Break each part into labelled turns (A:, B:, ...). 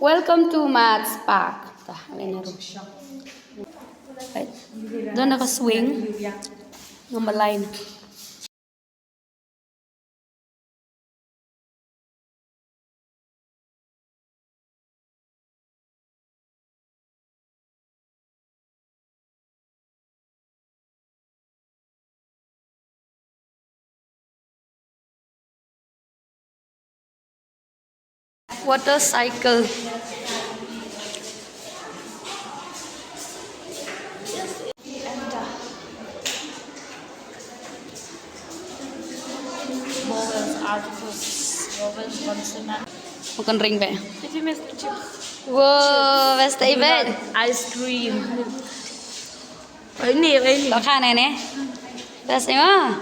A: Welcome to Maths Park. Right. Doon naka-swing. Ng line. Water cycle.
B: Vowels, articles, vowels, consonant.
A: Bukan ring ba?
B: If you miss the chips.
A: Wow, basta event.
B: Ice cream. Ini.
A: Lo kanan eh. Basta mo.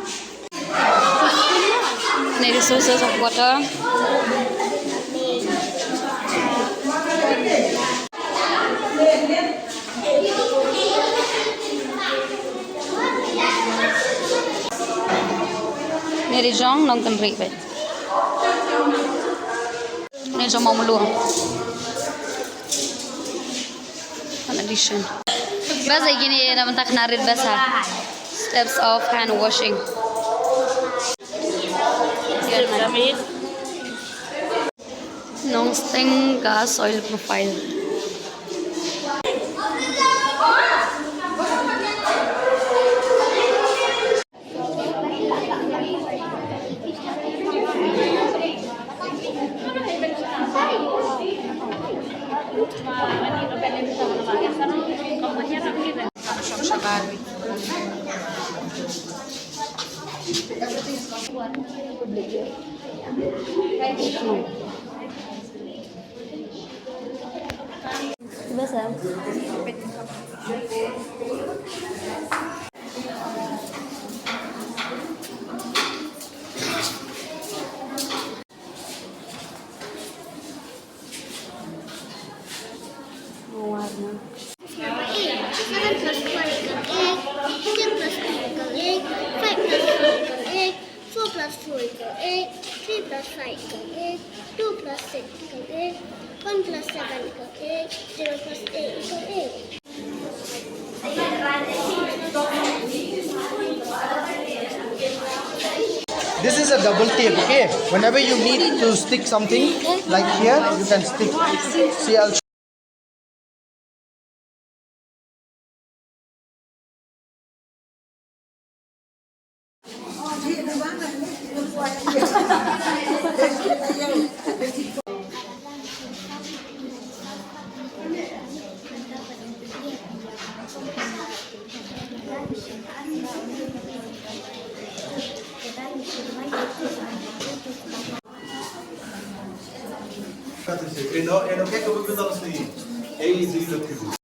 A: Need sources of water. Neri jong nong kan ri bet. Neri jong mau meluang. An addition. Basa gini naman tak narid basa. Steps of hand washing. Nong sting ka soil profile. Basa. Warna.
C: 7 plus 4 equals 8, 2 plus 2 equals 8, 5 plus 4 equals 8, 4 plus 4 equals 8, 3 plus 5 equals 8, 2 plus 6 equals 8, 1 plus 7 equals 8, 0 plus 8 equals 8.
D: This is a double tape, okay? Whenever you need to stick something, like here, you can stick. See, I'll
E: E no che come vedo la